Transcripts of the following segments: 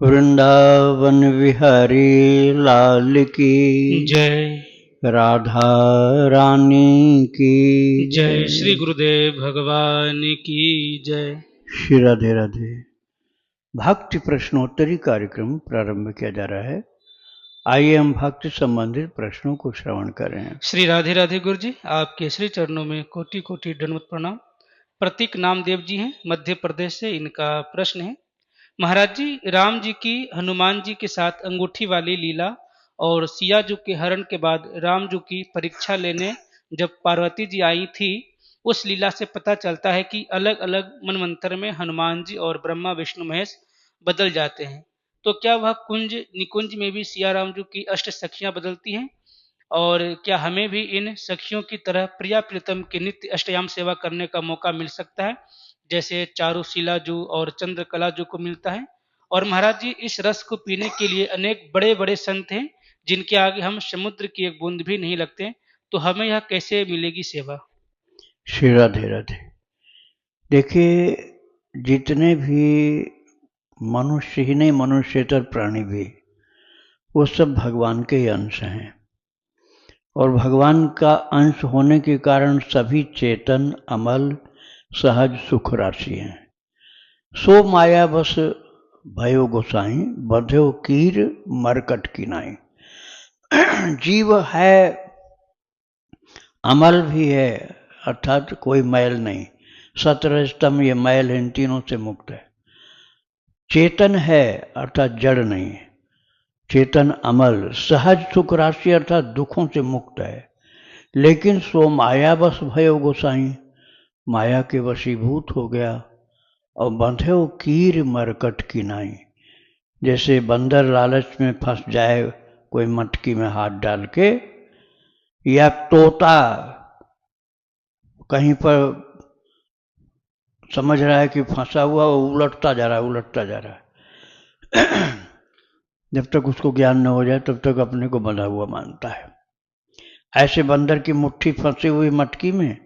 वृंदावन विहारी लाल की जय। राधा रानी की जय श्री गुरुदेव भगवान की जय। श्री राधे राधे। भक्ति प्रश्नोत्तरी कार्यक्रम प्रारंभ किया जा रहा है। आइए हम भक्ति संबंधित प्रश्नों को श्रवण करें। श्री राधे राधे गुरु जी, आपके श्री चरणों में कोटि कोटि दंडवत प्रणाम। प्रतीक नामदेव जी हैं, मध्य प्रदेश से। इनका प्रश्न है, महाराज जी, राम जी की हनुमान जी के साथ अंगूठी वाली लीला और सिया जी के हरण के बाद राम जी की परीक्षा लेने जब पार्वती जी आई थी, उस लीला से पता चलता है कि अलग अलग मनवंतर में हनुमान जी और ब्रह्मा विष्णु महेश बदल जाते हैं। तो क्या वह कुंज निकुंज में भी सिया राम जी की अष्ट सखियां बदलती हैं? और क्या हमें भी इन सखियों की तरह प्रिया प्रीतम की नित्य अष्टयाम सेवा करने का मौका मिल सकता है, जैसे चारुशीला जू और चंद्रकला जू को मिलता है? और महाराज जी, इस रस को पीने के लिए अनेक बड़े बड़े संत हैं जिनके आगे हम समुद्र की एक बूंद भी नहीं लगते, तो हमें यह कैसे मिलेगी सेवा? श्री राधे राधे। देखिए, जितने भी मनुष्य ही नहीं, मनुष्यतर प्राणी भी, वो सब भगवान के ही अंश हैं। और भगवान का अंश होने के कारण सभी चेतन, अमल, सहज, सुख राशि हैं। सो माया बस भयो गोसाई, बंध्यो कीर मरकट की नाई। जीव है, अमल भी है, अर्थात कोई मैल नहीं। 17 स्तंभ ये मैल इन तीनों से मुक्त है। चेतन है अर्थात जड़ नहीं है। चेतन, अमल, सहज, सुख राशि अर्थात दुखों से मुक्त है। लेकिन सो माया बस भयो गोसाई, माया के वशीभूत हो गया। और बंधे कीर मरकट की नाई, जैसे बंदर लालच में फंस जाए कोई मटकी में हाथ डाल के, या तोता कहीं पर समझ रहा है कि फंसा हुआ, वो उलटता जा रहा है, उलटता जा रहा है। जब तक उसको ज्ञान न हो जाए तब तक अपने को बंधा हुआ मानता है। ऐसे बंदर की मुट्ठी फंसी हुई मटकी में,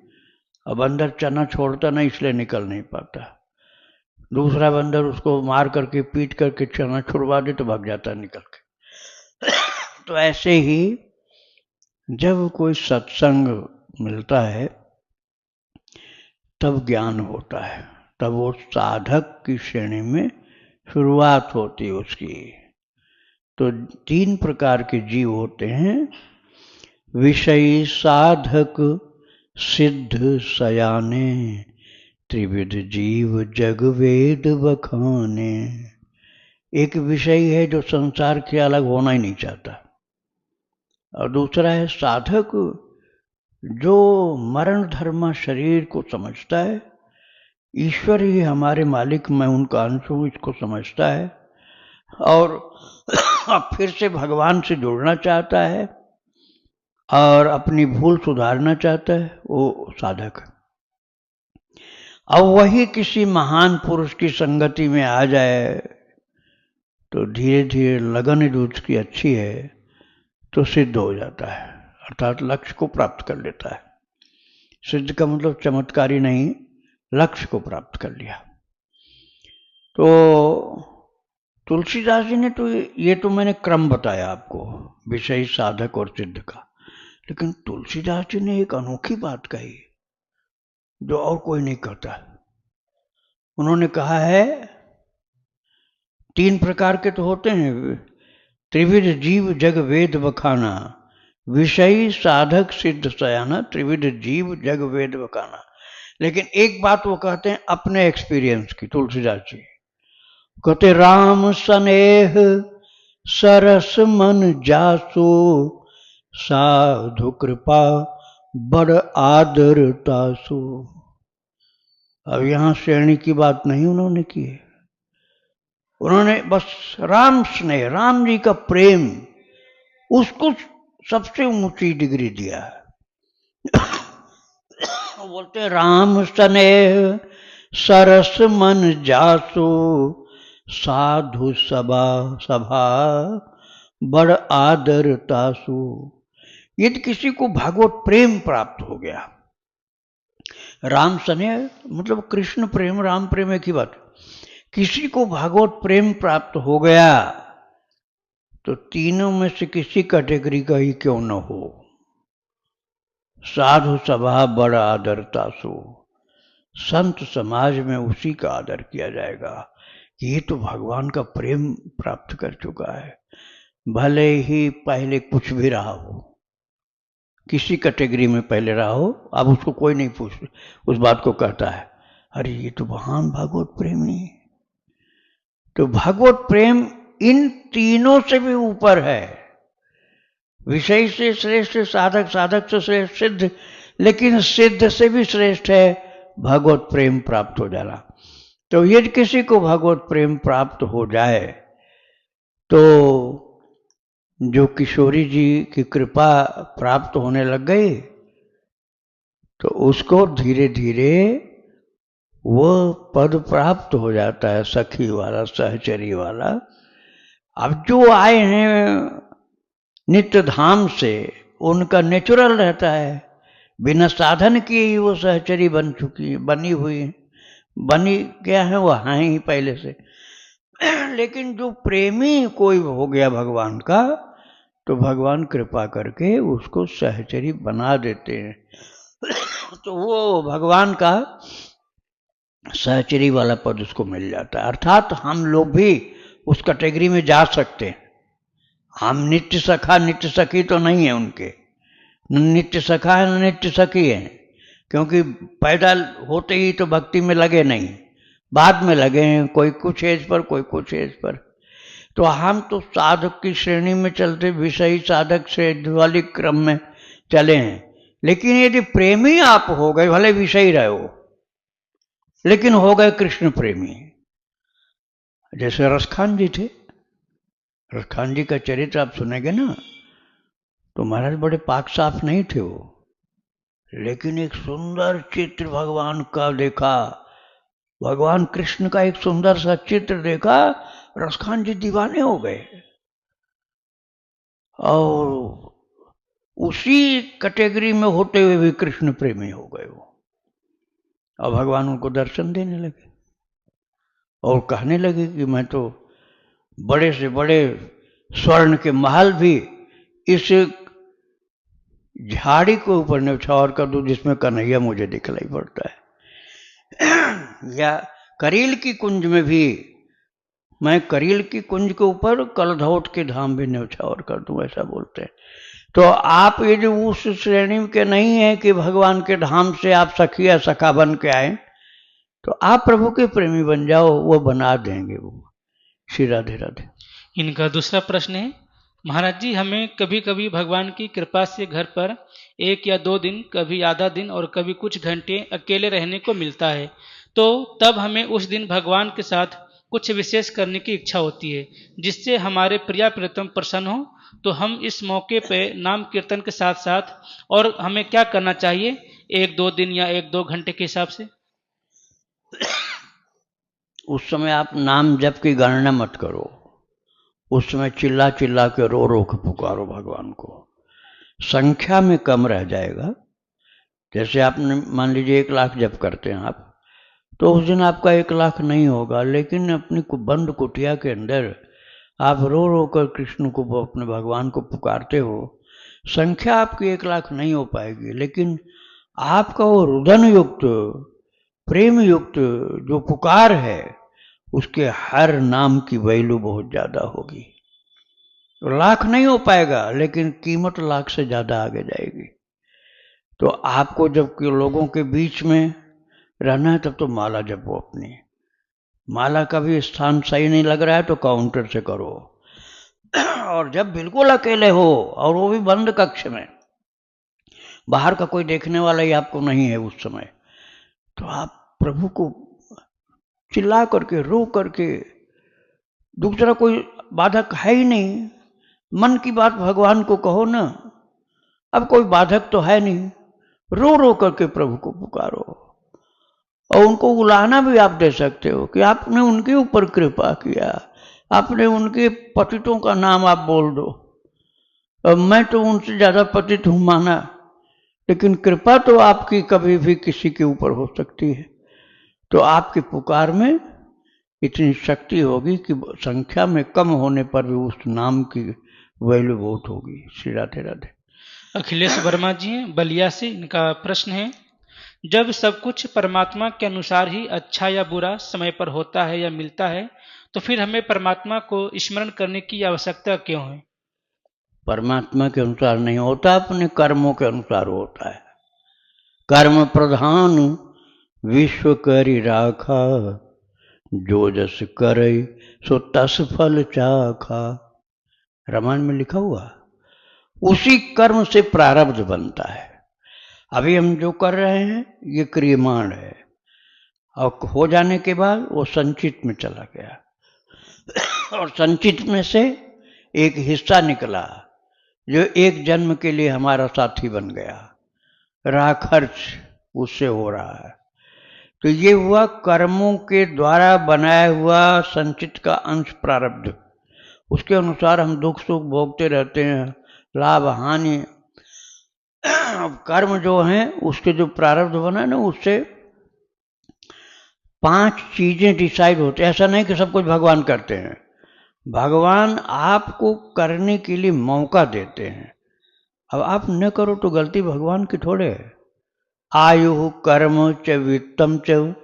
और बंदर चना छोड़ता नहीं, इसलिए निकल नहीं पाता। दूसरा बंदर उसको मार करके, पीट करके चना छुड़वा दे तो भाग जाता निकल के। तो ऐसे ही जब कोई सत्संग मिलता है तब ज्ञान होता है, तब वो साधक की श्रेणी में शुरुआत होती है उसकी। तो 3 प्रकार के जीव होते हैं, विषयी, साधक, सिद्ध, सयाने। त्रिविध जीव जग वेद बखाने। एक विषयी है जो संसार के अलग होना ही नहीं चाहता, और दूसरा है साधक जो मरण धर्म शरीर को समझता है, ईश्वर ही हमारे मालिक, मैं उनका अंश हूं, इसको समझता है, और फिर से भगवान से जुड़ना चाहता है और अपनी भूल सुधारना चाहता है, वो साधक है। अब वही किसी महान पुरुष की संगति में आ जाए तो धीरे धीरे लगन जो उसकी अच्छी है तो सिद्ध हो जाता है, अर्थात लक्ष्य को प्राप्त कर लेता है। सिद्ध का मतलब चमत्कारी नहीं, लक्ष्य को प्राप्त कर लिया। तो तुलसीदास जी ने तो ये तो मैंने क्रम बताया आपको, विषयी, साधक और सिद्ध का। लेकिन तुलसीदास जी ने एक अनोखी बात कही जो और कोई नहीं कहता। उन्होंने कहा है, 3 प्रकार के तो होते हैं, त्रिविध जीव जग वेद बखाना, विषयी, साधक, सिद्ध, सयाना। त्रिविध जीव जग वेद बखाना। लेकिन एक बात वो कहते हैं अपने एक्सपीरियंस की, तुलसीदास जी कहते, राम स्नेह सरस मन जासो, साधु कृपा बड़ आदर तासो। अब यहां श्रेणी की बात नहीं उन्होंने की है, उन्होंने बस राम स्नेह, राम जी का प्रेम, उसको सबसे ऊंची डिग्री दिया है। बोलते राम स्नेह सरस मन जासो, साधु सभा सभा बड़ आदर तासु। यदि किसी को भगवत प्रेम प्राप्त हो गया, राम स्नेह मतलब कृष्ण प्रेम, राम प्रेम एक ही बात। किसी को भागवत प्रेम प्राप्त हो गया तो तीनों में से किसी कैटेगरी का ही क्यों न हो, साधु सभा बड़ा आदरता सो, संत समाज में उसी का आदर किया जाएगा कि ये तो भगवान का प्रेम प्राप्त कर चुका है, भले ही पहले कुछ भी रहा हो, किसी कैटेगरी में पहले रहा हो, अब उसको कोई नहीं पूछ उस बात को कहता है अरे ये तो महान भागवत प्रेमी है। तो भागवत प्रेम इन तीनों से भी ऊपर है, विषय से श्रेष्ठ, साधक साधक से श्रेष्ठ, सिद्ध, लेकिन सिद्ध से भी श्रेष्ठ है भगवत प्रेम प्राप्त हो जाना। तो यदि किसी को भगवत प्रेम प्राप्त हो जाए तो जो किशोरी जी की कृपा प्राप्त होने लग गई तो उसको धीरे धीरे वो पद प्राप्त हो जाता है, सखी वाला, सहचरी वाला। अब जो आए हैं नित्य धाम से, उनका नेचुरल रहता है, बिना साधन किए ही वो सहचरी बन चुकी, बनी हुई, बनी क्या है वो हैं ही पहले से। लेकिन जो प्रेमी कोई हो गया भगवान का, तो भगवान कृपा करके उसको सहचरी बना देते हैं। तो वो भगवान का सहचरी वाला पद उसको मिल जाता है। अर्थात हम लोग भी उस कैटेगरी में जा सकते हैं। हम नित्य सखा नित्य सखी तो नहीं है उनके, न नित्य सखा है न नित्य सखी है, क्योंकि पैदा होते ही तो भक्ति में लगे नहीं, बाद में लगे हैं, कोई कुछ एज पर कोई कुछ एज पर। तो हम तो साधक की श्रेणी में चलते, विषयी साधक से वाली क्रम में चले हैं। लेकिन यदि प्रेमी आप हो गए, भले विषयी रहे हो लेकिन हो गए कृष्ण प्रेमी, जैसे रसखान जी थे। रसखान जी का चरित्र आप सुनेंगे ना तो महाराज बड़े पाक साफ नहीं थे वो, लेकिन एक सुंदर चित्र भगवान का देखा, भगवान कृष्ण का एक सुंदर सा चित्र देखा, रसखान जी दीवाने हो गए और उसी कैटेगरी में होते हुए भी कृष्ण प्रेमी हो गए वो। और भगवान उनको दर्शन देने लगे और कहने लगे कि मैं तो बड़े से बड़े स्वर्ण के महल भी इस झाड़ी के ऊपर न्यौछावर कर दूं जिसमें कन्हैया मुझे दिखलाई पड़ता है। या करील की कुंज में भी मैं करील की कुंज के ऊपर कलधौट के धाम भी न्यौछावर कर दूं, ऐसा बोलते हैं। तो आप ये जो उस श्रेणी के नहीं है कि भगवान के धाम से आप सखी या सखा बन के आए, तो आप प्रभु के प्रेमी बन जाओ, वो बना देंगे वो। श्री राधे राधे। इनका दूसरा प्रश्न है, महाराज जी हमें कभी कभी भगवान की कृपा से घर पर 1 या 2 दिन, कभी आधा दिन और कभी कुछ घंटे अकेले रहने को मिलता है, तो तब हमें उस दिन भगवान के साथ कुछ विशेष करने की इच्छा होती है जिससे हमारे प्रिया प्रियतम प्रसन्न हो। तो हम इस मौके पे नाम कीर्तन के साथ साथ और हमें क्या करना चाहिए 1-2 दिन या 1-2 घंटे के हिसाब से? उस समय आप नाम जप की गणना मत करो, उस समय चिल्ला चिल्ला के रो रो के पुकारो भगवान को, संख्या में कम रह जाएगा। जैसे आपने मान लीजिए 1 लाख जप करते हैं आप, तो उस दिन आपका 1 लाख नहीं होगा, लेकिन अपनी बंद कुटिया के अंदर आप रो रो कर कृष्ण को, अपने भगवान को पुकारते हो, संख्या आपकी 1 लाख नहीं हो पाएगी, लेकिन आपका वो रुदन युक्त, प्रेम युक्त जो पुकार है, उसके हर नाम की वैल्यू बहुत ज्यादा होगी। तो लाख नहीं हो पाएगा, लेकिन कीमत लाख से ज्यादा आगे जाएगी। तो आपको जब लोगों के बीच में रहना है तब तो माला जपो अपनी। माला का भी स्थान सही नहीं लग रहा है तो काउंटर से करो। और जब बिल्कुल अकेले हो, और वो भी बंद कक्ष में, बाहर का कोई देखने वाला ही आपको नहीं है उस समय, तो आप प्रभु को चिल्ला करके, रो करके, दूसरा कोई बाधक है ही नहीं, मन की बात भगवान को कहो ना, अब कोई बाधक तो है नहीं, रो रो करके प्रभु को पुकारो। और उनको उलाहना भी आप दे सकते हो कि आपने उनके ऊपर कृपा किया, आपने उनके पतितों का नाम आप बोल दो। अब मैं तो उनसे ज्यादा पतित हूं माना, लेकिन कृपा तो आपकी कभी भी किसी के ऊपर हो सकती है। तो आपकी पुकार में इतनी शक्ति होगी कि संख्या में कम होने पर भी उस नाम की वैल्यू बहुत होगी। श्री राधे राधे। अखिलेश वर्मा जी हैं बलिया से, इनका प्रश्न है, जब सब कुछ परमात्मा के अनुसार ही अच्छा या बुरा समय पर होता है या मिलता है, तो फिर हमें परमात्मा को स्मरण करने की आवश्यकता क्यों है? परमात्मा के अनुसार नहीं होता, अपने कर्मों के अनुसार होता है। कर्म प्रधान विश्व करि राखा, जो जस करे सो तस फल चाखा। रामायण में लिखा हुआ। उसी कर्म से प्रारब्ध बनता है। अभी हम जो कर रहे हैं ये क्रियमाण है, और हो जाने के बाद वो संचित में चला गया और संचित में से एक हिस्सा निकला जो एक जन्म के लिए हमारा साथी बन गया। रहा खर्च उससे हो रहा है। तो ये हुआ कर्मों के द्वारा बनाया हुआ संचित का अंश प्रारब्ध। उसके अनुसार हम दुख सुख भोगते रहते हैं, लाभ हानि। अब कर्म जो हैं उसके जो प्रारब्ध बना है ना, उससे 5 चीजें डिसाइड होते हैं। ऐसा नहीं कि सब कुछ भगवान करते हैं, भगवान आपको करने के लिए मौका देते हैं। अब आप न करो तो गलती भगवान की थोड़े है। आयु कर्म च वित्तम च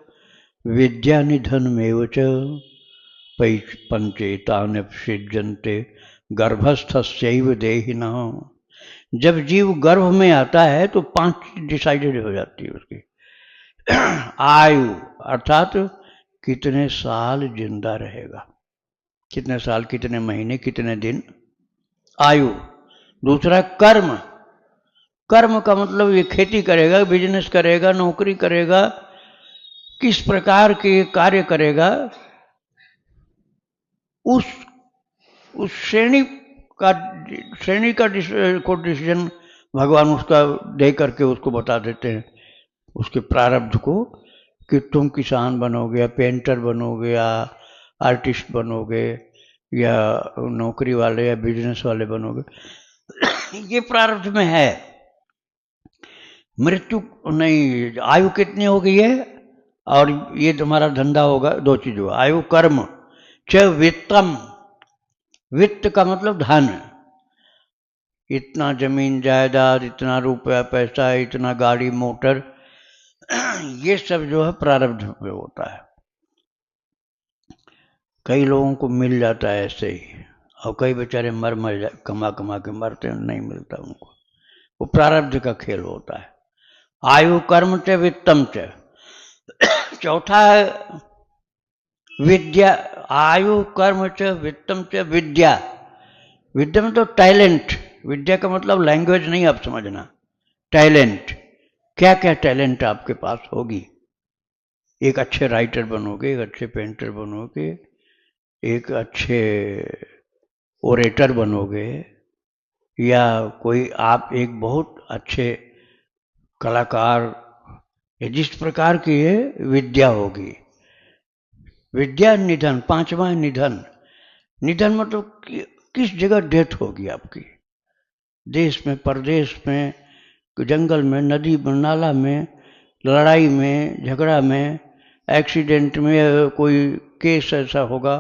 विद्या निधन में च पंचेतान सृज्यन्ते गर्भस्थस्यैव देहिना। जब जीव गर्भ में आता है तो 5 डिसाइडेड हो जाती है उसकी। आयु अर्थात कितने साल जिंदा रहेगा, कितने साल, कितने महीने, कितने दिन, आयु। दूसरा कर्म, कर्म का मतलब ये खेती करेगा, बिजनेस करेगा, नौकरी करेगा, किस प्रकार के कार्य करेगा, उस श्रेणी का को डिसीजन भगवान उसका दे करके उसको बता देते हैं, उसके प्रारब्ध को, कि तुम किसान बनोगे या पेंटर बनोगे या आर्टिस्ट बनोगे या नौकरी वाले या बिजनेस वाले बनोगे। ये प्रारब्ध में है। मृत्यु नहीं, आयु कितनी हो गई है और ये तुम्हारा धंधा होगा। 2 चीज होगा, आयु कर्म च वित्तम। वित्त का मतलब धन, इतना जमीन जायदाद, इतना रुपया पैसा, इतना गाड़ी मोटर, ये सब जो है प्रारब्ध में होता है। कई लोगों को मिल जाता है ऐसे ही, और कई बेचारे मर कमा के मरते हैं, नहीं मिलता उनको। वो प्रारब्ध का खेल होता है। आयु कर्म च वित्तम च। चौथा है विद्या। आयु कर्म च वित्तम च विद्या। विद्या में तो टैलेंट, विद्या का मतलब लैंग्वेज नहीं आप समझना, टैलेंट। क्या क्या टैलेंट आपके पास होगी। एक अच्छे राइटर बनोगे, एक अच्छे पेंटर बनोगे, एक अच्छे ओरेटर बनोगे, या कोई आप एक बहुत अच्छे कलाकार, जिस प्रकार की ये विद्या होगी। विद्या निधन, 5वां निधन। निधन मतलब किस जगह डेथ होगी आपकी, देश में, परदेश में, जंगल में, नदी में, नाला में, लड़ाई में, झगड़ा में, एक्सीडेंट में, कोई केस ऐसा होगा,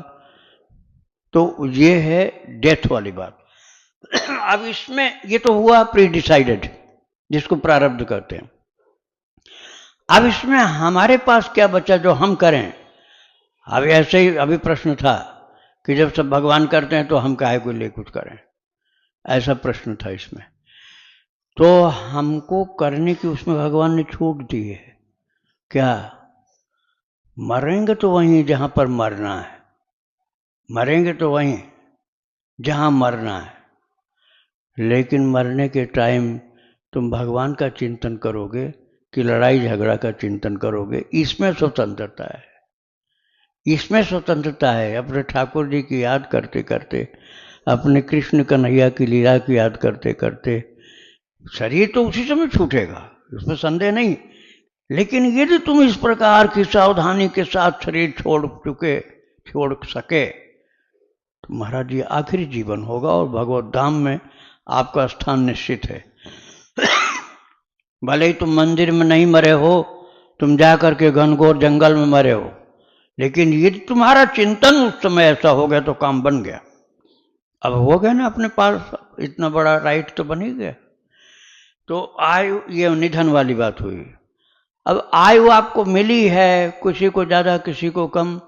तो ये है डेथ वाली बात। अब इसमें ये तो हुआ प्री डिसाइडेड, जिसको प्रारब्ध कहते हैं। अब इसमें हमारे पास क्या बचा जो हम करें। अब ऐसे ही अभी प्रश्न था कि जब सब भगवान करते हैं तो हम काहे को लिए कुछ करें, ऐसा प्रश्न था इसमें। तो हमको करने की उसमें भगवान ने छूट दी है। क्या, मरेंगे तो वहीं जहां पर मरना है, मरेंगे तो वहीं जहां मरना है, लेकिन मरने के टाइम तुम भगवान का चिंतन करोगे कि लड़ाई झगड़ा का चिंतन करोगे। इसमें स्वतंत्रता है, इसमें स्वतंत्रता है। अपने ठाकुर जी की याद करते करते, अपने कृष्ण कन्हैया की लीला की याद करते करते, शरीर तो उसी समय छूटेगा, इसमें संदेह नहीं। लेकिन यदि तुम इस प्रकार की सावधानी के साथ शरीर छोड़ सके, तो महाराज जी आखिरी जीवन होगा और भगवत धाम में आपका स्थान निश्चित है। भले ही तुम मंदिर में नहीं मरे हो, तुम जा करके घनघोर जंगल में मरे हो, लेकिन ये तुम्हारा चिंतन उस समय ऐसा हो गया तो काम बन गया। अब हो गया ना अपने पास, इतना बड़ा राइट तो बन ही गया। तो आयु, ये निधन वाली बात हुई। अब आयु आपको मिली है, किसी को ज़्यादा किसी को कम,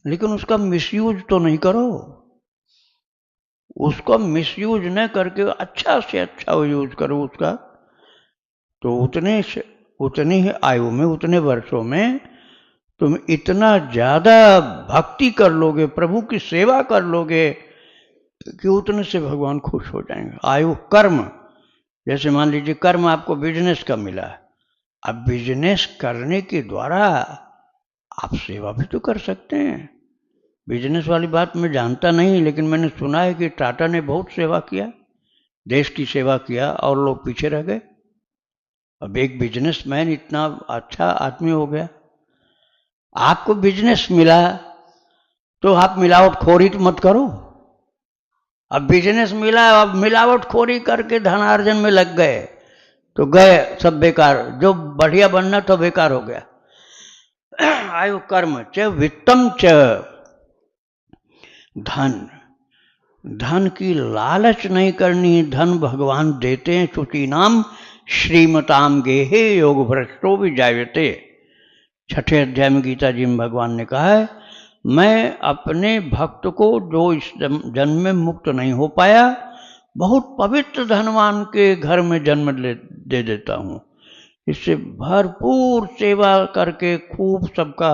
लेकिन उसका मिसयूज तो नहीं करो। उसको मिसयूज न करके अच्छा से अच्छा यूज करो उसका। तो उतनी ही आयु में, उतने वर्षों में तुम इतना ज़्यादा भक्ति कर लोगे, प्रभु की सेवा कर लोगे कि उतने से भगवान खुश हो जाएंगे। आयु कर्म, जैसे मान लीजिए कर्म आपको बिजनेस का मिला, अब बिजनेस करने के द्वारा आप सेवा भी तो कर सकते हैं। बिजनेस वाली बात मैं जानता नहीं, लेकिन मैंने सुना है कि टाटा ने बहुत सेवा किया, देश की सेवा किया, और लोग पीछे रह गए। अब एक बिजनेसमैन इतना अच्छा आदमी हो गया। आपको बिजनेस मिला तो आप मिलावटखोरी तो मत करो। अब बिजनेस मिला, अब मिलावटखोरी करके धनार्जन में लग गए तो गए सब बेकार, जो बढ़िया बनना तो बेकार हो गया। आयु कर्म च वित्तम च, धन, धन की लालच नहीं करनी। धन भगवान देते हैं। शुचि नाम श्रीमताम गेहे योग भ्रष्टो भी जायते। छठे अध्याय में गीता जी में भगवान ने कहा है, मैं अपने भक्त को जो इस जन्म में मुक्त नहीं हो पाया, बहुत पवित्र धनवान के घर में जन्म दे देता हूँ। इससे भरपूर सेवा करके खूब सबका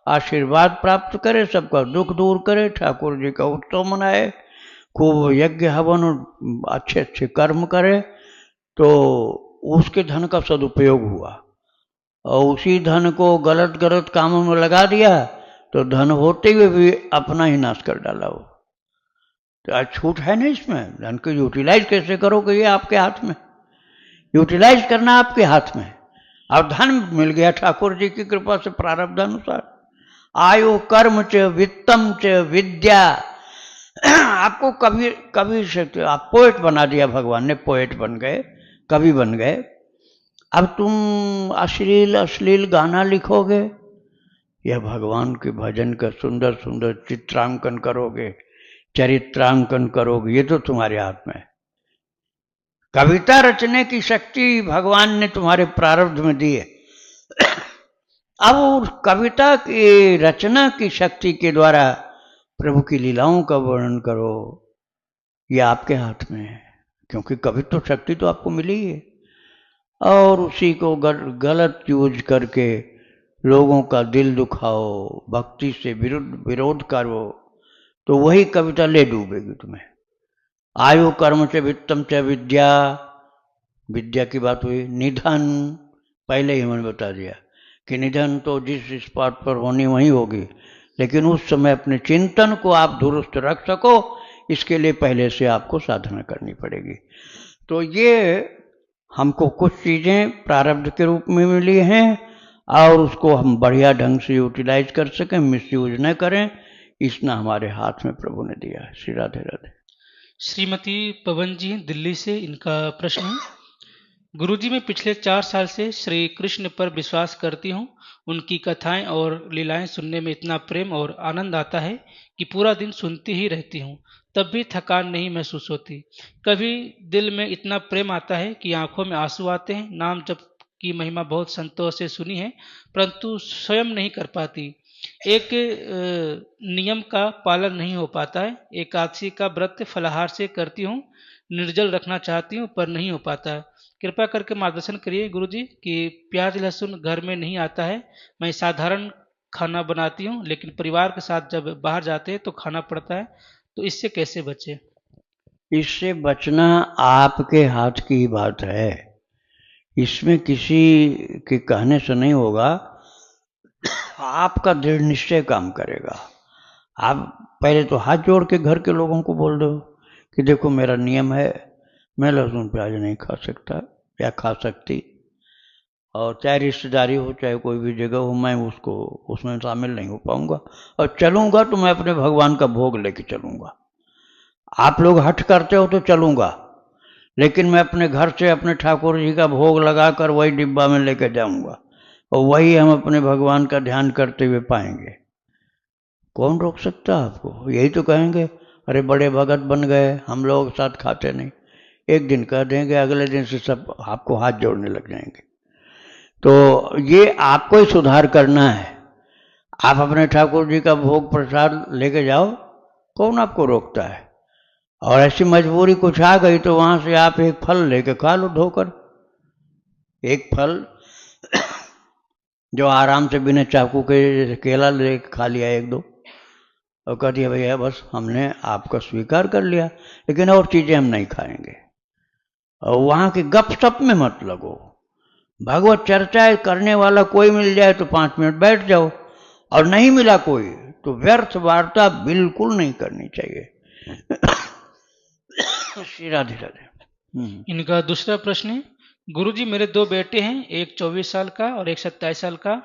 आशीर्वाद प्राप्त करे, सबका दुख दूर करे, ठाकुर जी का उत्सव मनाए, खूब यज्ञ हवन और अच्छे अच्छे कर्म करे, तो उसके धन का सदुपयोग हुआ। और उसी धन को गलत गलत कामों में लगा दिया तो धन होते हुए भी अपना ही नाश कर डाला हो। तो आज छूट है ना इसमें। धन को यूटिलाइज कैसे करोगे ये आपके हाथ में, यूटिलाइज करना आपके हाथ में। अब धन मिल गया ठाकुर जी की कृपा से प्रारब्ध अनुसार। आयु कर्म च वित्तम च विद्या। आपको कभी कभी से आप पोएट बना दिया भगवान ने, पोएट बन गए, कवि बन गए। अब तुम अश्लील अश्लील गाना लिखोगे या भगवान के भजन का सुंदर सुंदर चित्रांकन करोगे, चरित्रांकन करोगे, ये तो तुम्हारे हाथ में है। कविता रचने की शक्ति भगवान ने तुम्हारे प्रारब्ध में दी है। अब उस कविता की रचना की शक्ति के द्वारा प्रभु की लीलाओं का वर्णन करो, ये आपके हाथ में है, क्योंकि कवित्व शक्ति तो आपको मिली है। और उसी को गलत यूज करके लोगों का दिल दुखाओ, भक्ति से विरोध करो, तो वही कविता ले डूबेगी तुम्हें। आयु कर्म से वित्तम से विद्या, विद्या की बात हुई। निधन, पहले ही मैंने बता दिया कि निधन तो जिस स्पॉट पर होनी वहीं होगी, लेकिन उस समय अपने चिंतन को आप दुरुस्त रख सको, इसके लिए पहले से आपको साधना करनी पड़ेगी। तो ये हमको कुछ चीज़ें प्रारब्ध के रूप में मिली हैं, और उसको हम बढ़िया ढंग से यूटिलाइज कर सकें, मिसयूज न करें, इतना हमारे हाथ में प्रभु ने दिया है। श्री राधे राधे। श्रीमती पवन जी दिल्ली से, इनका प्रश्न है, गुरुजी मैं पिछले 4 साल से श्री कृष्ण पर विश्वास करती हूँ। उनकी कथाएं और लीलाएं सुनने में इतना प्रेम और आनंद आता है कि पूरा दिन सुनती ही रहती हूँ, तब भी थकान नहीं महसूस होती। कभी दिल में इतना प्रेम आता है कि आंखों में आंसू आते हैं। नाम जप की महिमा बहुत संतोष से सुनी है, परंतु स्वयं नहीं कर पाती। एक नियम का पालन नहीं हो पाता है। एकादशी का व्रत फलाहार से करती हूँ, निर्जल रखना चाहती हूँ पर नहीं हो पाता। कृपा करके मार्गदर्शन करिए गुरुजी कि प्याज लहसुन घर में नहीं आता है। मैं साधारण खाना बनाती हूँ, लेकिन परिवार के साथ जब बाहर जाते हैं तो खाना पड़ता है, तो इससे कैसे बचे? इससे बचना आपके हाथ की ही बात है, इसमें किसी के कहने से नहीं होगा, आपका दृढ़ निश्चय काम करेगा। आप पहले तो हाथ जोड़ के घर के लोगों को बोल दो कि देखो मेरा नियम है, मैं लहसुन प्याज नहीं खा सकता या खा सकती, और चाहे रिश्तेदारी हो चाहे कोई भी जगह हो, मैं उसमें शामिल नहीं हो पाऊंगा, और चलूंगा तो मैं अपने भगवान का भोग लेके चलूंगा। आप लोग हठ करते हो तो चलूंगा, लेकिन मैं अपने घर से अपने ठाकुर जी का भोग लगाकर वही डिब्बा में लेकर जाऊंगा, और वही हम अपने भगवान का ध्यान करते हुए पाएंगे। कौन रोक सकता है आपको? यही तो कहेंगे, अरे बड़े भगत बन गए, हम लोग साथ खाते नहीं। एक दिन कह देंगे, अगले दिन से सब आपको हाथ जोड़ने लग जाएंगे। तो ये आपको ही सुधार करना है। आप अपने ठाकुर जी का भोग प्रसाद लेके जाओ, कौन आपको रोकता है? और ऐसी मजबूरी कुछ आ गई तो वहां से आप एक फल लेके खा लो धोकर। एक फल जो आराम से बिना चाकू के, केला लेके खा लिया एक दो और कह दिया भैया बस हमने आपका स्वीकार कर लिया, लेकिन और चीजें हम नहीं खाएंगे। और वहां के गपशप में मत लगो। भगवत चर्चा करने वाला कोई मिल जाए तो 5 मिनट बैठ जाओ, और नहीं मिला कोई तो व्यर्थ वार्ता बिल्कुल नहीं करनी चाहिए। श्री राधे राधे। इनका दूसरा प्रश्न है, गुरुजी मेरे 2 बेटे हैं, एक 24 साल का और एक 27 साल का।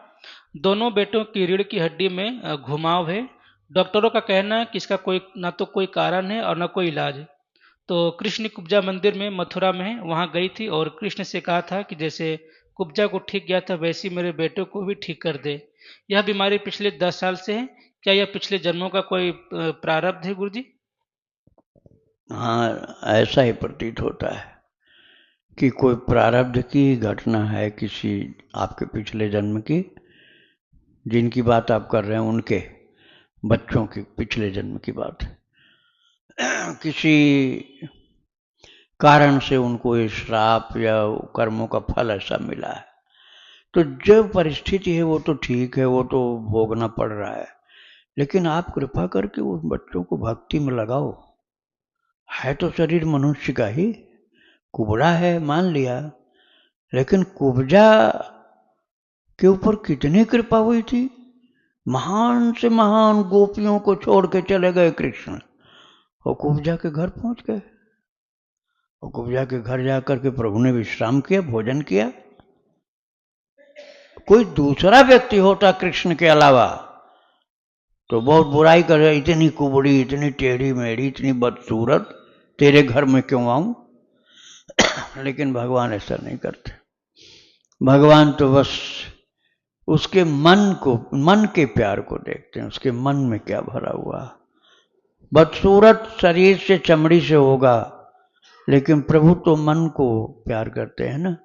दोनों बेटों की रीढ़ की हड्डी में घुमाव है। डॉक्टरों का कहना है कि इसका कोई ना तो कोई कारण है और ना कोई इलाज है। तो कृष्ण कुब्जा मंदिर में मथुरा में है, वहाँ गई थी और कृष्ण से कहा था कि जैसे कुब्जा को ठीक किया था वैसे मेरे बेटों को भी ठीक कर दे। यह बीमारी पिछले 10 साल से है, क्या यह पिछले जन्मों का कोई प्रारब्ध है गुरुजी? हाँ, ऐसा ही प्रतीत होता है कि कोई प्रारब्ध की घटना है, किसी आपके पिछले जन्म की, जिनकी बात आप कर रहे हैं उनके बच्चों की पिछले जन्म की बात है। किसी कारण से उनको ये श्राप या कर्मों का फल ऐसा मिला है। तो जो परिस्थिति है वो तो ठीक है, वो तो भोगना पड़ रहा है, लेकिन आप कृपा करके उन बच्चों को भक्ति में लगाओ। है तो शरीर मनुष्य का ही, कुबड़ा है मान लिया, लेकिन कुब्जा के ऊपर कितनी कृपा हुई थी। महान से महान गोपियों को छोड़ के चले गए कृष्ण, और कुब्जा के घर पहुंच गए। और कुब्जा के घर जाकर के प्रभु ने विश्राम किया, भोजन किया। कोई दूसरा व्यक्ति होता कृष्ण के अलावा तो बहुत बुराई करे, इतनी कुबड़ी, इतनी टेढ़ी मेढ़ी, इतनी बदसूरत, तेरे घर में क्यों आऊं? लेकिन भगवान ऐसा नहीं करते। भगवान तो बस उसके मन के प्यार को देखते हैं, उसके मन में क्या भरा हुआ। बदसूरत शरीर से चमड़ी से होगा, लेकिन प्रभु तो मन को प्यार करते हैं ना।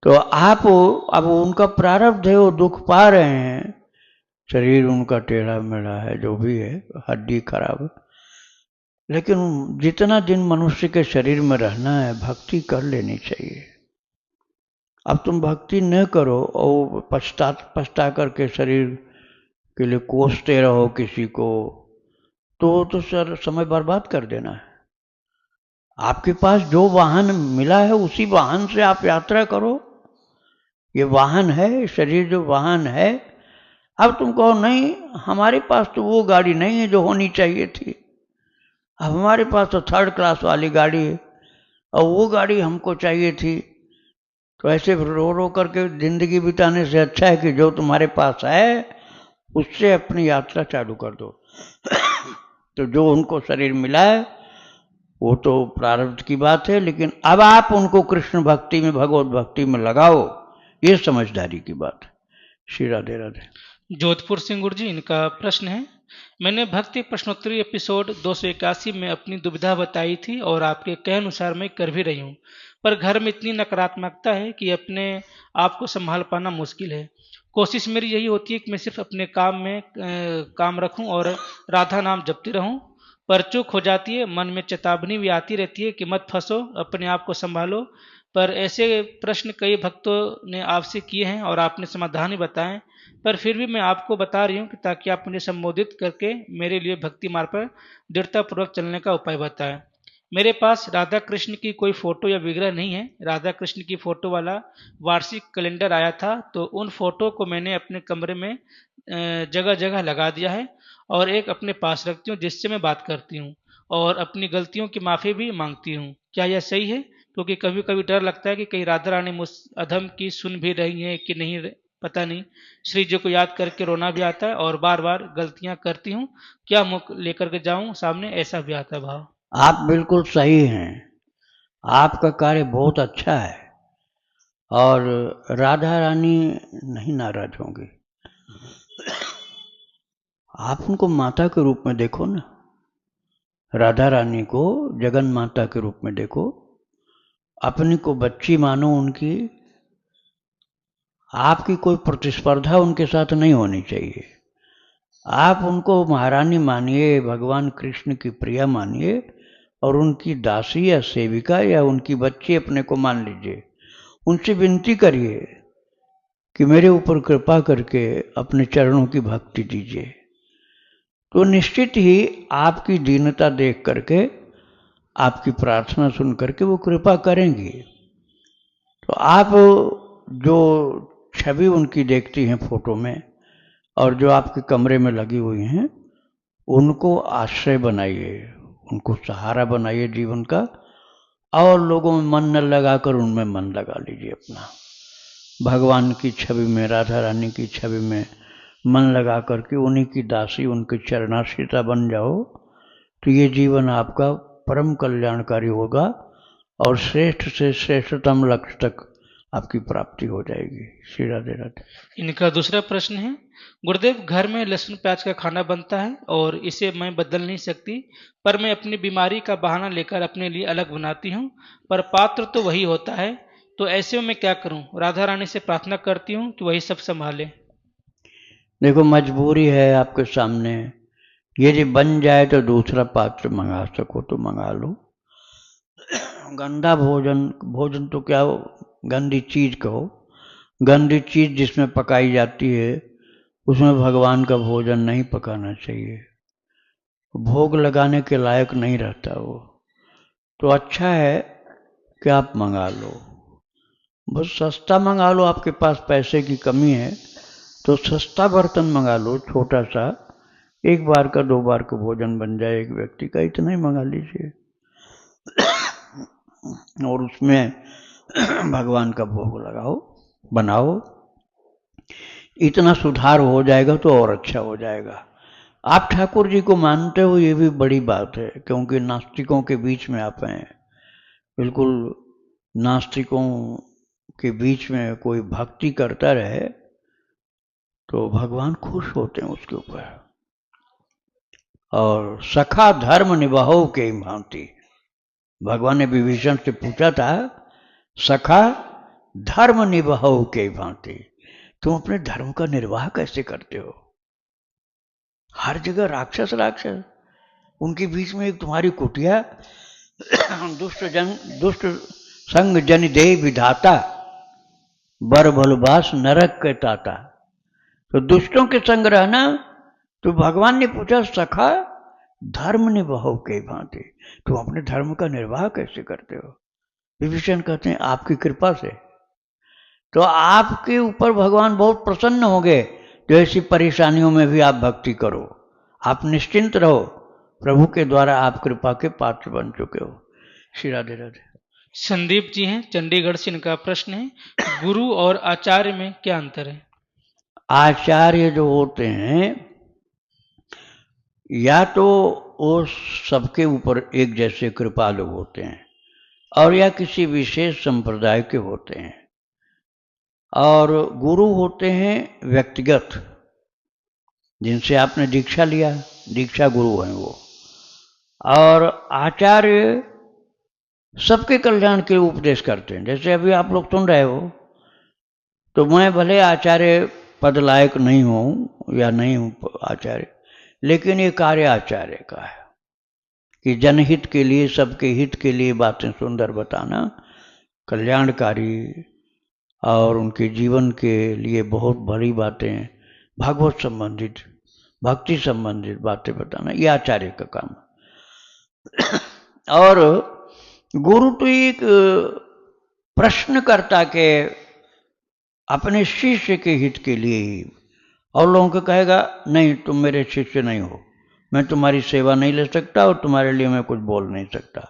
तो आप अब उनका प्रारब्ध है, वो दुख पा रहे हैं, शरीर उनका टेढ़ा मेढ़ा है, जो भी है, हड्डी खराब है, लेकिन जितना दिन मनुष्य के शरीर में रहना है भक्ति कर लेनी चाहिए। अब तुम भक्ति न करो और पछता करके शरीर के लिए कोसते रहो किसी को, तो सर समय बर्बाद कर देना है। आपके पास जो वाहन मिला है उसी वाहन से आप यात्रा करो। ये वाहन है, शरीर जो वाहन है। अब तुम कहो नहीं हमारे पास तो वो गाड़ी नहीं है जो होनी चाहिए थी, अब हमारे पास तो 3rd क्लास वाली गाड़ी है और वो गाड़ी हमको चाहिए थी। तो ऐसे रो रो करके जिंदगी बिताने से अच्छा है कि जो तुम्हारे पास है उससे अपनी यात्रा चालू कर दो। तो जो उनको शरीर मिला है वो तो प्रारब्ध की बात है, लेकिन अब आप उनको कृष्ण भक्ति में, भगवत भक्ति में लगाओ, ये समझदारी की बात है। श्री राधे राधे। जोधपुर सिंह गुरु जी, इनका प्रश्न है, मैंने भक्ति प्रश्नोत्तरी एपिसोड 281 में अपनी दुविधा बताई थी और आपके कहे अनुसार मैं कर भी रही हूँ, पर घर में इतनी नकारात्मकता है कि अपने आप को संभाल पाना मुश्किल है। कोशिश मेरी यही होती है कि मैं सिर्फ अपने काम में काम रखूं और राधा नाम जपती रहूं, पर चूक हो जाती है। मन में चेतावनी भी आती रहती है कि मत फंसो, अपने आप को संभालो। पर ऐसे प्रश्न कई भक्तों ने आपसे किए हैं और आपने समाधान भी बताए, पर फिर भी मैं आपको बता रही हूँ कि ताकि आप मुझे संबोधित करके मेरे लिए भक्ति मार्ग पर दृढ़तापूर्वक चलने का उपाय बताएं। मेरे पास राधा कृष्ण की कोई फोटो या विग्रह नहीं है। राधा कृष्ण की फोटो वाला वार्षिक कैलेंडर आया था, तो उन फोटो को मैंने अपने कमरे में जगह जगह लगा दिया है और एक अपने पास रखती हूँ जिससे मैं बात करती हूँ और अपनी गलतियों की माफ़ी भी मांगती हूँ। क्या यह सही है? क्योंकि कभी कभी डर लगता है कि कहीं राधा रानी मुझ अधम की सुन भी रही है कि नहीं, पता नहीं। श्री जी को याद करके रोना भी आता है और बार बार गलतियां करती हूँ, क्या मुख लेकर के जाऊं सामने, ऐसा भी आता है भाव। आप बिल्कुल सही हैं, आपका कार्य बहुत अच्छा है और राधा रानी नहीं नाराज होंगी। आप उनको माता के रूप में देखो ना, राधा रानी को जगन माता के रूप में देखो, अपनी को बच्ची मानो उनकी। आपकी कोई प्रतिस्पर्धा उनके साथ नहीं होनी चाहिए। आप उनको महारानी मानिए, भगवान कृष्ण की प्रिया मानिए, और उनकी दासी या सेविका या उनकी बच्ची अपने को मान लीजिए। उनसे विनती करिए कि मेरे ऊपर कृपा करके अपने चरणों की भक्ति दीजिए। तो निश्चित ही आपकी दीनता देख करके, आपकी प्रार्थना सुन करके वो कृपा करेंगी। तो आप जो छवि उनकी देखती हैं फोटो में, और जो आपके कमरे में लगी हुई हैं, उनको आश्रय बनाइए, उनको सहारा बनाइए जीवन का, और लोगों में मन न लगाकर उनमें मन लगा लीजिए अपना। भगवान की छवि में, राधा रानी की छवि में मन लगा करके उन्हीं की दासी, उनकी चरणाश्रिता बन जाओ, तो ये जीवन आपका परम कल्याणकारी होगा और श्रेष्ठ से श्रेष्ठतम लक्ष्य तक आपकी प्राप्ति हो जाएगी। श्री राधे राधे। इनका दूसरा प्रश्न है, गुरुदेव घर में लहसुन प्याज का खाना बनता है और इसे मैं बदल नहीं सकती, पर मैं अपनी बीमारी का बहाना लेकर अपने लिए अलग बनाती हूँ, पर पात्र तो वही होता है, तो ऐसे में मैं क्या करूँ? राधा रानी से प्रार्थना करती हूँ कि वही सब संभाले। देखो, मजबूरी है आपके सामने, यदि बन जाए तो दूसरा पात्र मंगा सको तो मंगा लो। गंदा भोजन, भोजन तो क्या हो, गंदी चीज कहो, गंदी चीज जिसमें पकाई जाती है उसमें भगवान का भोजन नहीं पकाना चाहिए, भोग लगाने के लायक नहीं रहता वो। तो अच्छा है कि आप मंगा लो, बस सस्ता मंगा लो। आपके पास पैसे की कमी है तो सस्ता बर्तन मंगा लो, छोटा सा, एक बार का 2 बार का भोजन बन जाए एक व्यक्ति का, इतना ही मंगा लीजिए और उसमें भगवान का भोग लगाओ, बनाओ। इतना सुधार हो जाएगा तो और अच्छा हो जाएगा। आप ठाकुर जी को मानते हो, ये भी बड़ी बात है, क्योंकि नास्तिकों के बीच में आप हैं। बिल्कुल नास्तिकों के बीच में कोई भक्ति करता रहे तो भगवान खुश होते हैं उसके ऊपर। और सखा धर्म निभाओ के भांति, भगवान ने विभीषण से पूछा था, सखा धर्म निभाओ के भांति, तुम अपने धर्म का निर्वाह कैसे करते हो? हर जगह राक्षस राक्षस, उनके बीच में एक तुम्हारी कुटिया, दुष्ट संग जन दे विधाता, बर भलबास नरक के ताता। तो दुष्टों के संग रहना। तो भगवान ने पूछा, सखा धर्म निभाओ के भांति, तुम अपने धर्म का निर्वाह कैसे करते हो? विभीषण कहते हैं, आपकी कृपा से। तो आपके ऊपर भगवान बहुत प्रसन्न होंगे, जो ऐसी परेशानियों में भी आप भक्ति करो। आप निश्चिंत रहो, प्रभु के द्वारा आप कृपा के पात्र बन चुके हो। श्री राधे राधे। संदीप जी हैं चंडीगढ़ से, इनका प्रश्न है, गुरु और आचार्य में क्या अंतर है? आचार्य जो होते हैं, या तो वो सबके ऊपर एक जैसे कृपालु होते हैं, और या किसी विशेष संप्रदाय के होते हैं। और गुरु होते हैं व्यक्तिगत, जिनसे आपने दीक्षा लिया, दीक्षा गुरु हैं वो। और आचार्य सबके कल्याण के लिए उपदेश करते हैं। जैसे अभी आप लोग सुन रहे हो, तो मैं भले आचार्य पद लायक नहीं हूं या नहीं हूं आचार्य, लेकिन ये कार्य आचार्य का है कि जनहित के लिए, सबके हित के लिए बातें सुंदर बताना, कल्याणकारी और उनके जीवन के लिए बहुत बड़ी बातें, भागवत संबंधित, भक्ति संबंधित बातें बताना, ये आचार्य का काम। और गुरु तो एक प्रश्नकर्ता के, अपने शिष्य के हित के लिए ही, और लोगों को कहेगा, नहीं तुम मेरे शिष्य नहीं हो, मैं तुम्हारी सेवा नहीं ले सकता और तुम्हारे लिए मैं कुछ बोल नहीं सकता।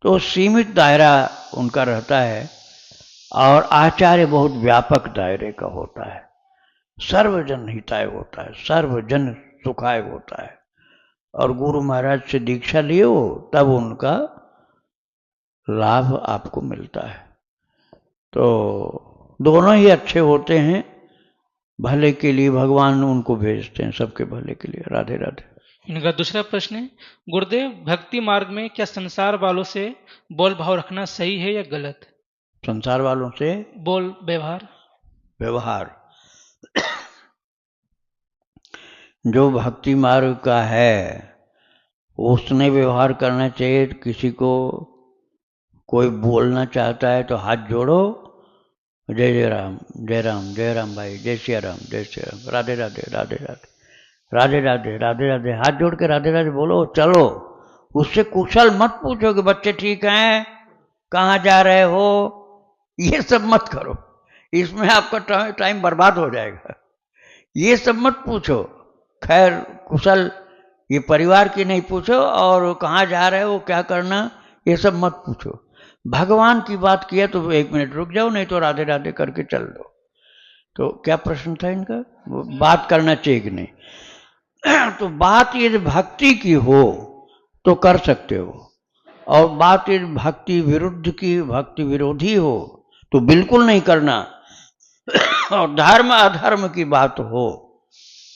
तो सीमित दायरा उनका रहता है। और आचार्य बहुत व्यापक दायरे का होता है, सर्वजन हिताय होता है, सर्वजन सुखाय होता है। और गुरु महाराज से दीक्षा लिए हो तब उनका लाभ आपको मिलता है। तो दोनों ही अच्छे होते हैं, भले के लिए भगवान उनको भेजते हैं, सबके भले के लिए। राधे राधे। इनका दूसरा प्रश्न है, गुरुदेव भक्ति मार्ग में क्या संसार वालों से बोल भाव रखना सही है या गलत? संसार वालों से बोल व्यवहार व्यवहार, जो भक्ति मार्ग का है उसने व्यवहार करना चाहिए। किसी को कोई बोलना चाहता है तो हाथ जोड़ो, जय जय राम, जय राम, जय राम भाई, जय सिया राम, जय सिया राम, राधे राधे, राधे राधे, राधे राधे, राधे राधे, हाथ जोड़ के राधे राधे बोलो, चलो। उससे कुशल मत पूछो कि बच्चे ठीक हैं, कहाँ जा रहे हो, ये सब मत करो, इसमें आपका टाइम बर्बाद हो जाएगा। ये सब मत पूछो। खैर कुशल ये परिवार की नहीं पूछो, और कहाँ जा रहे हो, क्या करना, ये सब मत पूछो। भगवान की बात किया तो 1 मिनट रुक जाओ, नहीं तो राधे राधे करके चल दो। तो क्या प्रश्न था इनका? बात करना चाहिए कि नहीं? तो बात यदि भक्ति की हो तो कर सकते हो, और बात यदि भक्ति विरुद्ध की, भक्ति विरोधी हो तो बिल्कुल नहीं करना। और धर्म अधर्म की बात हो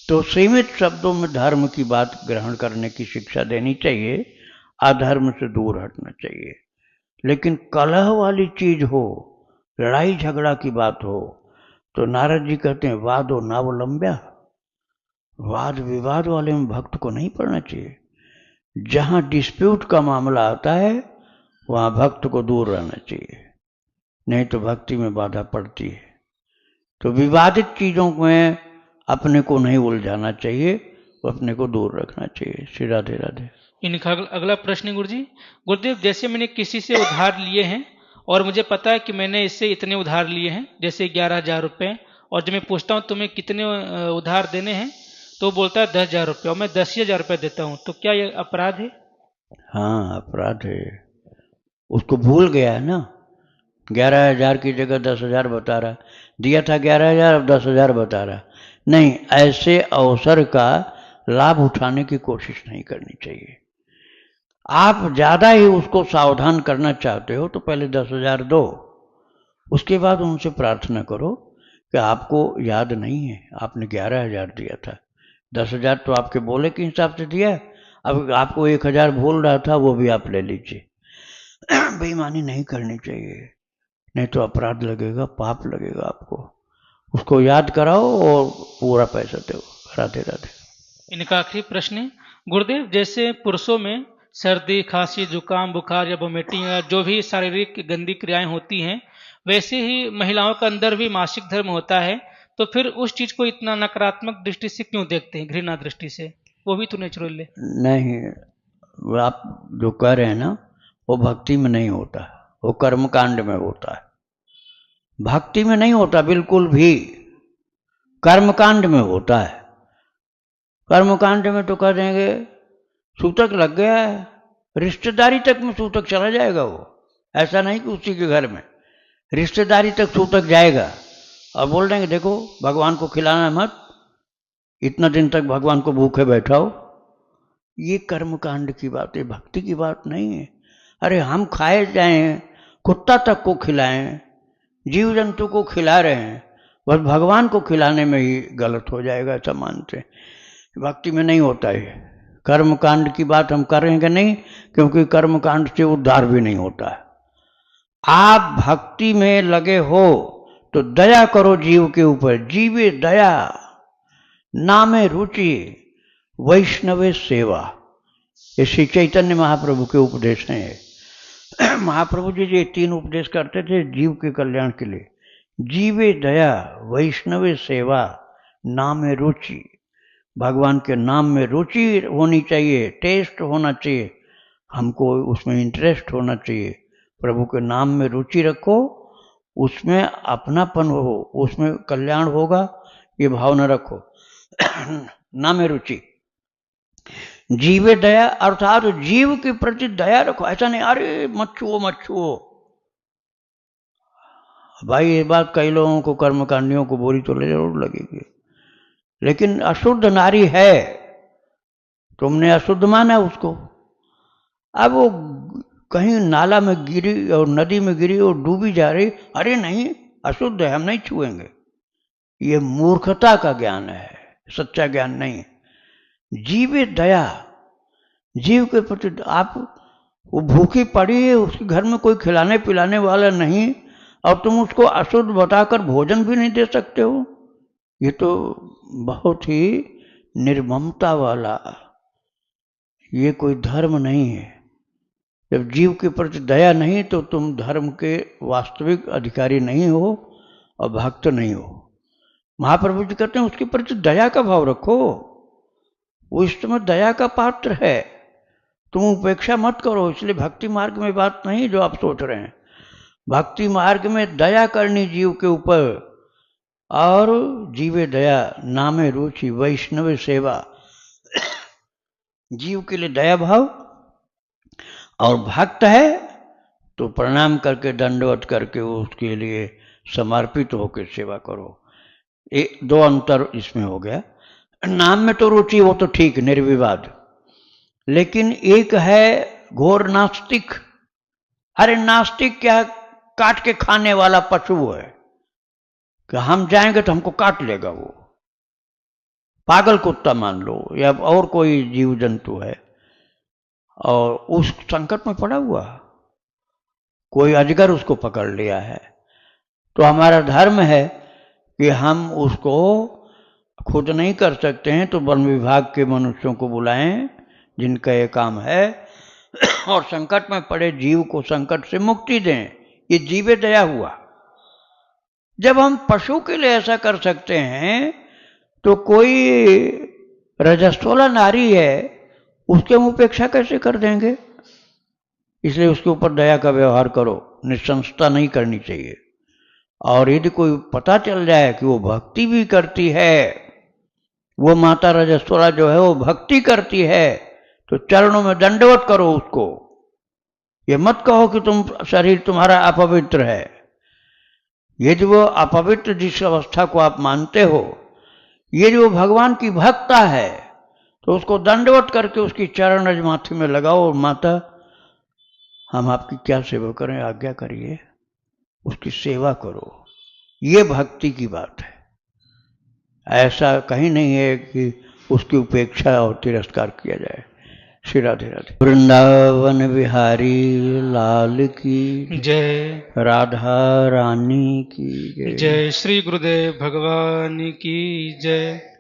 तो सीमित शब्दों में धर्म की बात ग्रहण करने की शिक्षा देनी चाहिए, अधर्म से दूर हटना चाहिए। लेकिन कलह वाली चीज हो, लड़ाई झगड़ा की बात हो, तो नारद जी कहते हैं वादो नावलंब्या, वाद विवाद वाले में भक्त को नहीं पढ़ना चाहिए। जहां डिस्प्यूट का मामला आता है वहां भक्त को दूर रहना चाहिए, नहीं तो भक्ति में बाधा पड़ती है। तो विवादित चीजों में अपने को नहीं उलझाना चाहिए, अपने को दूर रखना चाहिए। श्री राधे राधे। इनका अगला प्रश्न है गुरुजी, गुरुदेव जैसे मैंने किसी से उधार लिए हैं और मुझे पता है कि मैंने इससे इतने उधार लिए हैं, जैसे 11,000 रुपये, और जब मैं पूछता हूँ तुम्हें कितने उधार देने हैं तो वो बोलता है 10,000 रुपये, और मैं 10,000 रुपये देता हूँ, तो क्या ये अपराध है? हाँ अपराध है, उसको भूल गया है ना। 11,000 की जगह 10,000 बता रहा, दिया था 11,000 अब 10,000 बता रहा। नहीं, ऐसे अवसर का लाभ उठाने की कोशिश नहीं करनी चाहिए। आप ज्यादा ही उसको सावधान करना चाहते हो तो पहले 10,000 दो, उसके बाद उनसे प्रार्थना करो कि आपको याद नहीं है, आपने 11,000 दिया था, 10,000 तो आपके बोले के हिसाब से दिया, अब आपको 1,000 भूल रहा था, वो भी आप ले लीजिए। बेईमानी नहीं करनी चाहिए, नहीं तो अपराध लगेगा, पाप लगेगा आपको। उसको याद कराओ और पूरा पैसा दो। राधे राधे। इनका आखिरी प्रश्न है, गुरुदेव जैसे पुरुषों में सर्दी खांसी जुकाम बुखार या वोमिटिंग या जो भी शारीरिक गंदी क्रियाएं होती हैं, वैसे ही महिलाओं का अंदर भी मासिक धर्म होता है, तो फिर उस चीज को इतना नकारात्मक दृष्टि से क्यों देखते हैं, घृणा दृष्टि से? वो भी तो नेचुरल है। नहीं, वो आप जो कह रहे हैं ना, वो भक्ति में नहीं होता, वो कर्म कांड में होता है, भक्ति में नहीं होता बिल्कुल भी, कर्मकांड में होता है। कर्मकांड में तो कह देंगे सूतक लग गया है, रिश्तेदारी तक में सूतक चला जाएगा। वो ऐसा नहीं कि उसी के घर में, रिश्तेदारी तक सूतक जाएगा और बोल देंगे देखो भगवान को खिलाना मत, इतना दिन तक भगवान को भूखे बैठाओ। ये कर्मकांड की बात है, भक्ति की बात नहीं है। अरे हम खाए जाएं, कुत्ता तक को खिलाएं, जीव जंतु को खिला रहे हैं, बस भगवान को खिलाने में ही गलत हो जाएगा, ऐसा मानते हैं। भक्ति में नहीं होता है। कर्मकांड की बात हम करेंगे नहीं, क्योंकि कर्मकांड से उद्धार भी नहीं होता है। आप भक्ति में लगे हो तो दया करो जीव के ऊपर, जीवे दया, नामे रुचि, वैष्णवे सेवा। ये श्री चैतन्य महाप्रभु के उपदेश हैं। महाप्रभु जी ये 3 उपदेश करते थे जीव के कल्याण के लिए, जीवे दया, वैष्णवे सेवा, नामे रुचि। भगवान के नाम में रुचि होनी चाहिए, टेस्ट होना चाहिए, हमको उसमें इंटरेस्ट होना चाहिए। प्रभु के नाम में रुचि रखो, उसमें अपनापन हो, उसमें कल्याण होगा, ये भावना रखो। नाम में रुचि, जीवे दया, अर्थात जीव के प्रति दया रखो। ऐसा नहीं अरे मत छुओ मत छुओ। भाई ये बात कई लोगों को, कर्मकांडियों को बुरी तो जरूर लगेगी, लेकिन अशुद्ध नारी है, तुमने अशुद्ध माना उसको। अब वो कहीं नाला में गिरी और नदी में गिरी और डूबी जा रही, अरे नहीं अशुद्ध है, हम नहीं छुएंगे, ये मूर्खता का ज्ञान है, सच्चा ज्ञान नहीं। जीवे दया, जीव के प्रति आप, वो भूखी पड़ी है, उसके घर में कोई खिलाने पिलाने वाला नहीं, और तुम उसको अशुद्ध बताकर भोजन भी नहीं दे सकते हो। ये तो बहुत ही निर्ममता वाला, ये कोई धर्म नहीं है। जब जीव के प्रति दया नहीं तो तुम धर्म के वास्तविक अधिकारी नहीं हो और भक्त नहीं हो। महाप्रभु जी कहते हैं उसके प्रति दया का भाव रखो, वो इस समय दया का पात्र है, तुम उपेक्षा मत करो। इसलिए भक्ति मार्ग में बात नहीं जो आप सोच रहे हैं। भक्ति मार्ग में दया करनी जीव के ऊपर, और जीवे दया नामे रुचि वैष्णव सेवा, जीव के लिए दया भाव, और भक्त है तो प्रणाम करके दंडवत करके उसके लिए समर्पित होकर सेवा करो। एक दो अंतर इसमें हो गया। नाम में तो रुचि हो तो ठीक, निर्विवाद, लेकिन एक है घोर नास्तिक। अरे नास्तिक क्या, काट के खाने वाला पशु है कि हम जाएंगे तो हमको काट लेगा, वो पागल कुत्ता मान लो या और कोई जीव जंतु है, और उस संकट में पड़ा हुआ, कोई अजगर उसको पकड़ लिया है। तो हमारा धर्म है कि हम उसको खुद नहीं कर सकते हैं तो वन विभाग के मनुष्यों को बुलाएं जिनका ये काम है, और संकट में पड़े जीव को संकट से मुक्ति दें। ये जीवे दया हुआ। जब हम पशु के लिए ऐसा कर सकते हैं तो कोई रजस्वला नारी है उसके हम उपेक्षा कैसे कर देंगे? इसलिए उसके ऊपर दया का व्यवहार करो, निशंसता नहीं करनी चाहिए। और यदि कोई पता चल जाए कि वो भक्ति भी करती है, वो माता रजस्वला जो है वो भक्ति करती है, तो चरणों में दंडवत करो उसको। ये मत कहो कि तुम शरीर तुम्हारा अपवित्र है। यदि वो अपवित्र जिस अवस्था को आप मानते हो, यदि वो भगवान की भक्ता है तो उसको दंडवत करके उसकी चरण रज माथे में लगाओ, और माता हम आपकी क्या सेवा करें, आज्ञा करिए, उसकी सेवा करो। ये भक्ति की बात है। ऐसा कहीं नहीं है कि उसकी उपेक्षा और तिरस्कार किया जाए। श्री राधे राधे। वृंदावन बिहारी लाल की जय, राधा रानी की जय। जय श्री गुरुदेव भगवान की जय।